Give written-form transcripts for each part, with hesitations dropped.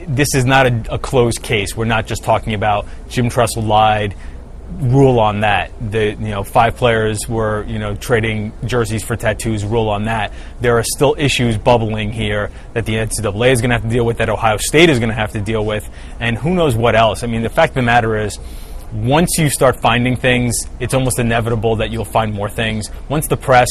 this is not a closed case. We're not just talking about Jim Tressel lied, rule on that. 5 players were, trading jerseys for tattoos, rule on that. There are still issues bubbling here that the NCAA is going to have to deal with, that Ohio State is going to have to deal with, and who knows what else. I mean, the fact of the matter is, once you start finding things, it's almost inevitable that you'll find more things. Once the press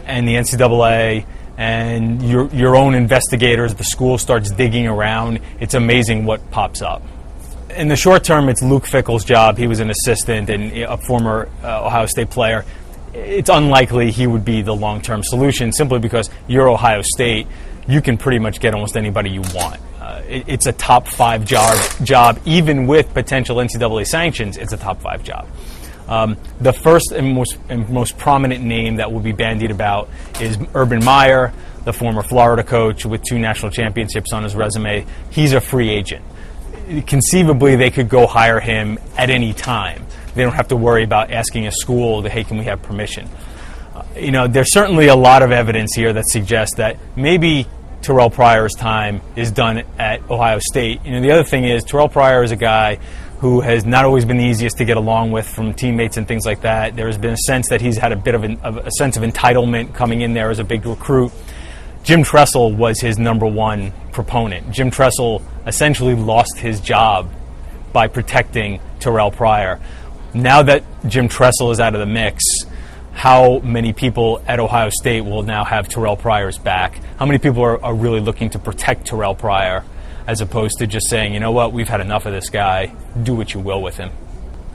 and the NCAA and your own investigators, the school starts digging around, it's amazing what pops up. In the short term, it's Luke Fickell's job. He was an assistant and a former Ohio State player. It's unlikely he would be the long-term solution, simply because you're Ohio State. You can pretty much get almost anybody you want. It's a top 5 job. Even with potential NCAA sanctions, it's a top 5 job. The first and most prominent name that will be bandied about is Urban Meyer, the former Florida coach with 2 national championships on his resume. He's a free agent. Conceivably, they could go hire him at any time. They don't have to worry about asking a school, hey, can we have permission? There's certainly a lot of evidence here that suggests that maybe Terrell Pryor's time is done at Ohio State. The other thing is, Terrell Pryor is a guy who has not always been the easiest to get along with from teammates and things like that. There's been a sense that he's had a bit of a sense of entitlement coming in there as a big recruit. Jim Tressel was his number one proponent. Jim Tressel essentially lost his job by protecting Terrell Pryor. Now that Jim Tressel is out of the mix, how many people at Ohio State will now have Terrell Pryor's back? How many people are really looking to protect Terrell Pryor, as opposed to just saying, you know what, we've had enough of this guy, do what you will with him?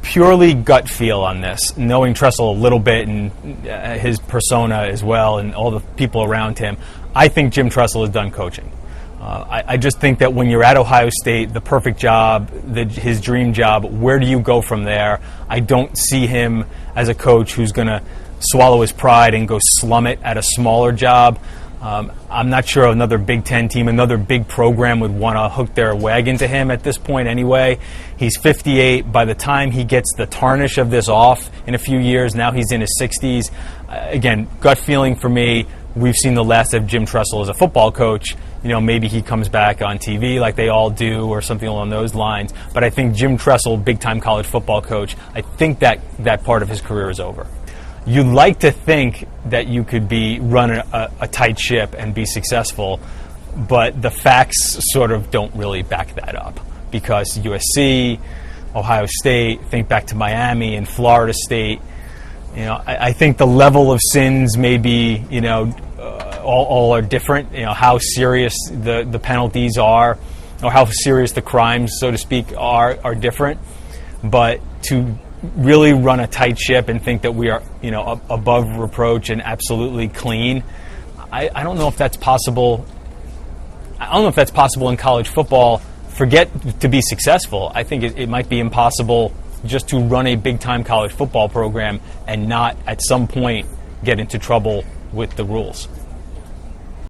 Purely gut feel on this, knowing Tressel a little bit and his persona as well and all the people around him, I think Jim Tressel is done coaching. I just think that when you're at Ohio State, the perfect job, his dream job, where do you go from there? I don't see him as a coach who's going to swallow his pride and go slum it at a smaller job. I'm not sure another Big Ten team, another big program would want to hook their wagon to him at this point anyway. He's 58. By the time he gets the tarnish of this off in a few years, now he's in his 60s. Again, gut feeling for me, we've seen the last of Jim Tressel as a football coach. Maybe he comes back on TV like they all do or something along those lines. But I think Jim Tressel, big-time college football coach, I think that part of his career is over. You'd like to think that you could run a tight ship and be successful, but the facts sort of don't really back that up, because USC, Ohio State, think back to Miami and Florida State. I think the level of sins may be, all are different. How serious the penalties are, or how serious the crimes, so to speak, are different. But to really run a tight ship and think that we are, above reproach and absolutely clean, I don't know if that's possible. I don't know if that's possible in college football. Forget to be successful. I think it might be impossible just to run a big-time college football program and not at some point get into trouble with the rules.